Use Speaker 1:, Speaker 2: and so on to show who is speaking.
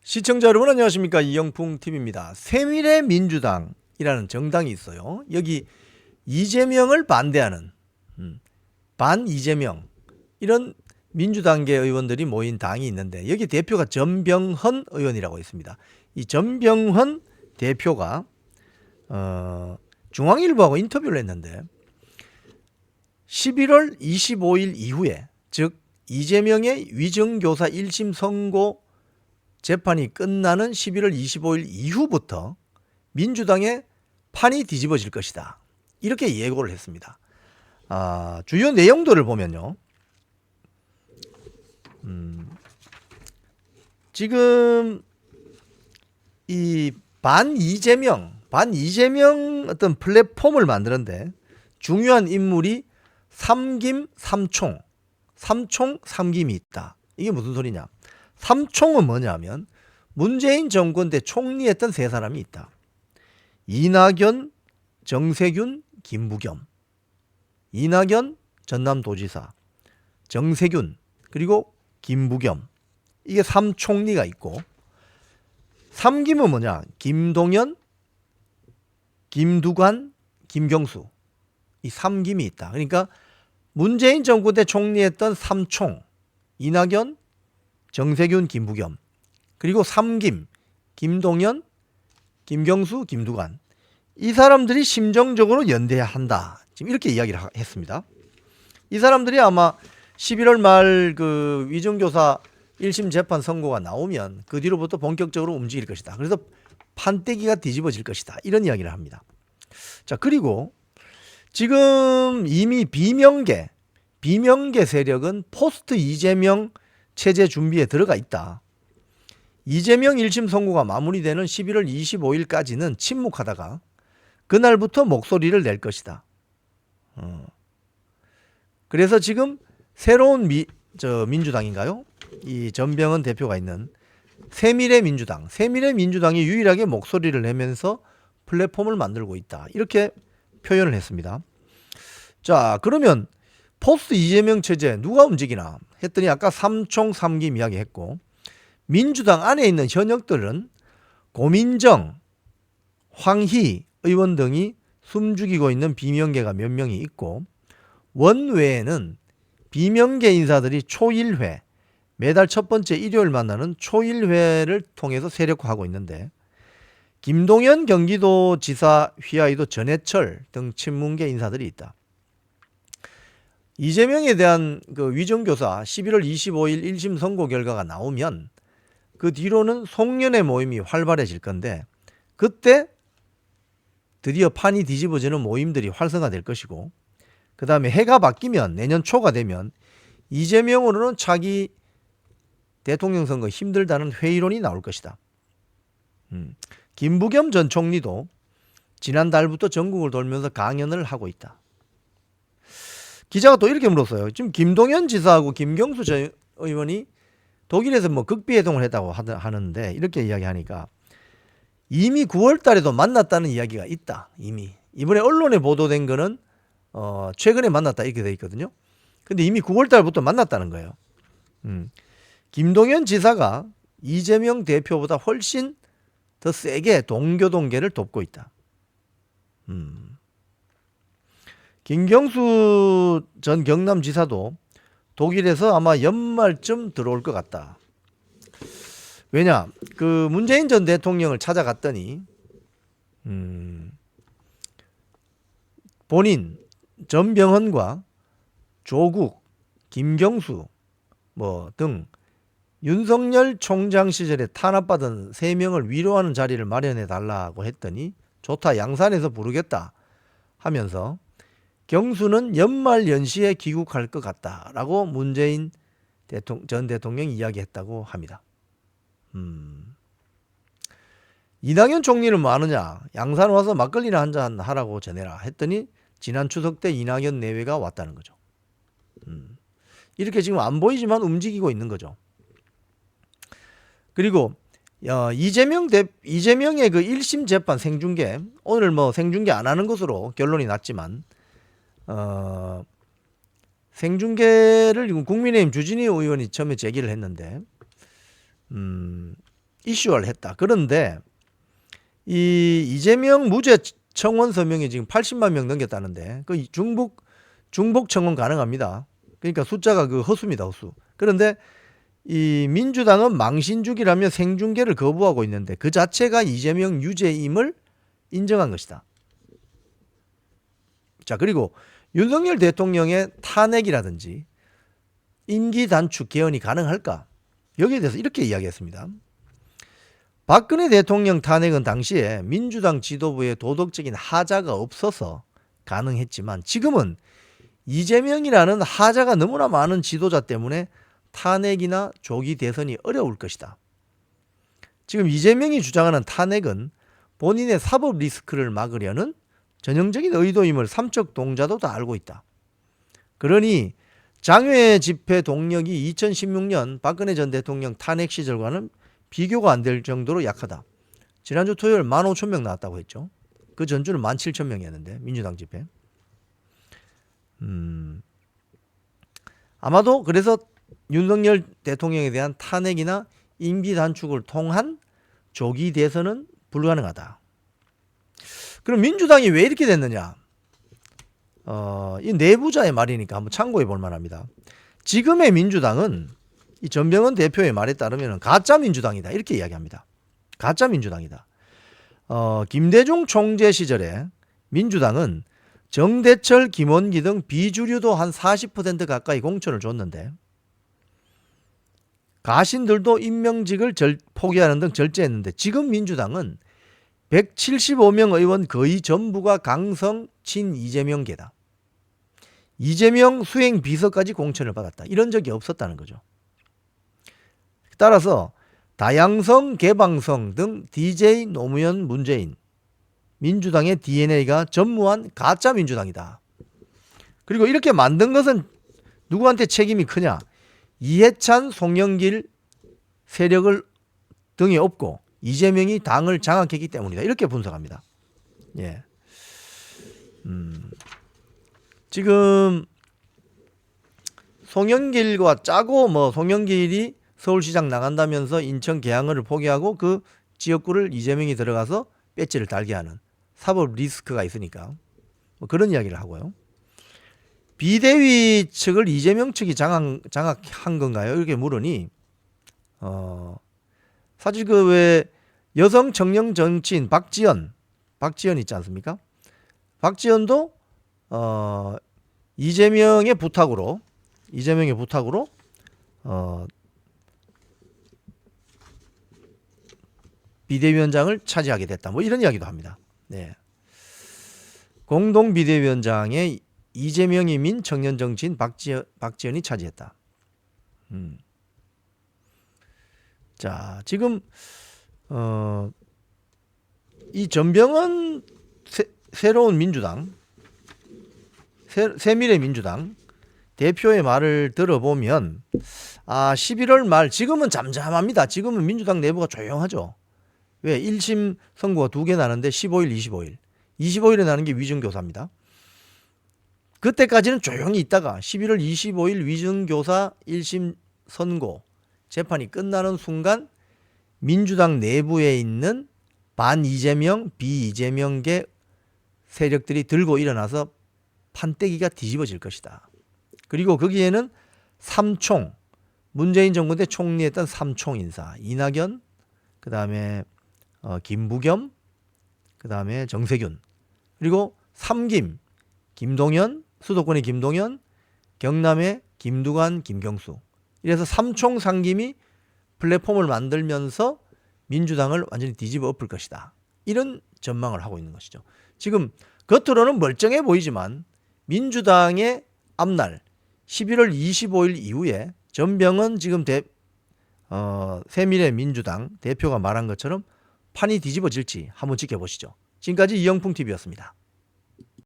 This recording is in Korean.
Speaker 1: 시청자 여러분 안녕하십니까, 이영풍TV입니다. 새미래민주당이라는 정당이 있어요. 여기 이재명을 반대하는 반 이재명 이런 민주당계 의원들이 모인 당이 있는데, 여기 대표가 전병헌 의원이라고 있습니다. 이 전병헌 대표가 중앙일보하고 인터뷰를 했는데, 11월 25일 이후에, 즉 이재명의 위정교사 1심 선고 재판이 끝나는 11월 25일 이후부터 민주당의 판이 뒤집어질 것이다, 이렇게 예고를 했습니다. 주요 내용들을 보면요, 지금 이 반이재명 어떤 플랫폼을 만드는데 중요한 인물이 삼김이 있다. 이게 무슨 소리냐? 삼총은 뭐냐면 문재인 정권 때 총리했던 세 사람이 있다. 이낙연, 정세균, 김부겸. 이낙연 전남도지사, 정세균, 그리고 김부겸. 이게 삼총리가 있고, 삼김은 뭐냐? 김동연, 김두관, 김경수. 이 삼김이 있다. 그러니까 문재인 정권 때 총리했던 삼총, 이낙연, 정세균, 김부겸, 그리고 삼김, 김동연, 김경수, 김두관. 이 사람들이 심정적으로 연대해야 한다, 지금 이렇게 이야기를 했습니다. 이 사람들이 아마 11월 말 그 위정교사 1심 재판 선고가 나오면 그 뒤로부터 본격적으로 움직일 것이다. 그래서 판때기가 뒤집어질 것이다, 이런 이야기를 합니다. 자, 그리고 지금 이미 비명계 세력은 포스트 이재명 체제 준비에 들어가 있다. 이재명 1심 선고가 마무리되는 11월 25일까지는 침묵하다가 그날부터 목소리를 낼 것이다. 그래서 지금 새로운 민주당인가요? 이 전병헌 대표가 있는 새미래민주당이 유일하게 목소리를 내면서 플랫폼을 만들고 있다, 이렇게 표현을 했습니다. 자, 그러면 포스트 이재명 체제 누가 움직이나 했더니 아까 삼총 삼김 이야기했고, 민주당 안에 있는 현역들은 고민정, 황희 의원 등이 숨죽이고 있는 비명계가 몇 명이 있고, 원외에는 비명계 인사들이 초일회, 매달 첫 번째 일요일 만나는 초일회를 통해서 세력화하고 있는데, 김동연 경기도지사 휘하에도 전해철 등 친문계 인사들이 있다. 이재명에 대한 그 위정교사 11월 25일 1심 선고 결과가 나오면 그 뒤로는 송년회 모임이 활발해질 건데, 그때 드디어 판이 뒤집어지는 모임들이 활성화될 것이고, 그 다음에 해가 바뀌면 내년 초가 되면 이재명으로는 차기 대통령 선거 힘들다는 회의론이 나올 것이다. 김부겸 전 총리도 지난달부터 전국을 돌면서 강연을 하고 있다. 기자가 또 이렇게 물었어요. 지금 김동연 지사하고 김경수 전 의원이 독일에서 뭐 극비회동을 했다고 하는데, 이렇게 이야기하니까 이미 9월 달에도 만났다는 이야기가 있다. 이번에 언론에 보도된 거는 최근에 만났다, 이렇게 돼 있거든요. 근데 이미 9월 달부터 만났다는 거예요. 김동연 지사가 이재명 대표보다 훨씬 더 세게 동교동계를 돕고 있다. 김경수 전 경남지사도 독일에서 아마 연말쯤 들어올 것 같다. 왜냐, 그 문재인 전 대통령을 찾아갔더니 본인 전병헌과 조국, 김경수 등 윤석열 총장 시절에 탄압받은 3명을 위로하는 자리를 마련해 달라고 했더니 좋다, 양산에서 부르겠다 하면서 경수는 연말 연시에 귀국할 것 같다라고 문재인 전 대통령이 이야기했다고 합니다. 이낙연 총리는 뭐 하느냐, 양산 와서 막걸리나 한잔 하라고 전해라 했더니 지난 추석 때 이낙연 내외가 왔다는 거죠. 이렇게 지금 안 보이지만 움직이고 있는 거죠. 그리고 이재명의 그 1심 재판 생중계, 오늘 뭐 생중계 안 하는 것으로 결론이 났지만 생중계를 국민의힘 주진희 의원이 처음에 제기를 했는데 이슈화를 했다. 그런데 이 이재명 무죄 청원 서명이 지금 80만 명 넘겼다는데 그 중복 청원 가능합니다. 그러니까 숫자가 그 허수입니다, 허수. 그런데 이 민주당은 망신주기라며 생중계를 거부하고 있는데 그 자체가 이재명 유죄임을 인정한 것이다. 자, 그리고 윤석열 대통령의 탄핵이라든지 임기 단축 개헌이 가능할까? 여기에 대해서 이렇게 이야기했습니다. 박근혜 대통령 탄핵은 당시에 민주당 지도부의 도덕적인 하자가 없어서 가능했지만 지금은 이재명이라는 하자가 너무나 많은 지도자 때문에 탄핵이나 조기 대선이 어려울 것이다. 지금 이재명이 주장하는 탄핵은 본인의 사법 리스크를 막으려는 전형적인 의도임을 삼척 동자도 다 알고 있다. 그러니 장외 집회 동력이 2016년 박근혜 전 대통령 탄핵 시절과는 비교가 안 될 정도로 약하다. 지난주 토요일 15,000명 나왔다고 했죠. 그 전주는 17,000명이었는데 민주당 집회. 아마도 그래서 윤석열 대통령에 대한 탄핵이나 임기 단축을 통한 조기 대선은 불가능하다. 그럼 민주당이 왜 이렇게 됐느냐? 이 내부자의 말이니까 한번 참고해 볼 만합니다. 지금의 민주당은 이 전병헌 대표의 말에 따르면 가짜 민주당이다 이렇게 이야기합니다. 가짜 민주당이다. 김대중 총재 시절에 민주당은 정대철, 김원기 등 비주류도 한 40% 가까이 공천을 줬는데 가신들도 임명직을 포기하는 등 절제했는데 지금 민주당은 175명 의원 거의 전부가 강성 친 이재명계다. 이재명 수행 비서까지 공천을 받았다. 이런 적이 없었다는 거죠. 따라서 다양성, 개방성 등 DJ, 노무현, 문재인 민주당의 DNA가 전무한 가짜 민주당이다. 그리고 이렇게 만든 것은 누구한테 책임이 크냐? 이해찬, 송영길 세력을 등에 업고 이재명이 당을 장악했기 때문이다. 이렇게 분석합니다. 예. 지금 송영길과 짜고 송영길이 서울시장 나간다면서 인천 계양을 포기하고 그 지역구를 이재명이 들어가서 배지를 달게 하는 사법 리스크가 있으니까 그런 이야기를 하고요. 비대위 측을 이재명 측이 장악한 건가요? 이렇게 물으니 사실 그 왜 여성 청년 정치인 박지연 있지 않습니까? 박지연도 이재명의 부탁으로 비대위원장을 차지하게 됐다. 이런 이야기도 합니다. 네. 공동 비대위원장에 이재명이 민 청년 정치인 박지연이 차지했다. 자, 지금 이 전병헌 새로운 민주당 새미래 민주당 대표의 말을 들어보면 11월 말 지금은 잠잠합니다. 지금은 민주당 내부가 조용하죠. 왜? 1심 선고가 2개 나는데 15일, 25일에 나는 게 위증교사입니다. 그때까지는 조용히 있다가 11월 25일 위증교사 1심 선고 재판이 끝나는 순간 민주당 내부에 있는 반 이재명, 비이재명계 세력들이 들고 일어나서 판때기가 뒤집어질 것이다. 그리고 거기에는 삼총, 문재인 정부 때 총리했던 삼총 인사, 이낙연, 그 다음에 김부겸, 그 다음에 정세균, 그리고 삼김, 김동연, 수도권의 김동연, 경남의 김두관, 김경수. 이래서 삼총 상김이 플랫폼을 만들면서 민주당을 완전히 뒤집어 엎을 것이다. 이런 전망을 하고 있는 것이죠. 지금 겉으로는 멀쩡해 보이지만 민주당의 앞날 11월 25일 이후에 전병헌 지금 새미래 민주당 대표가 말한 것처럼 판이 뒤집어질지 한번 지켜보시죠. 지금까지 이영풍TV였습니다.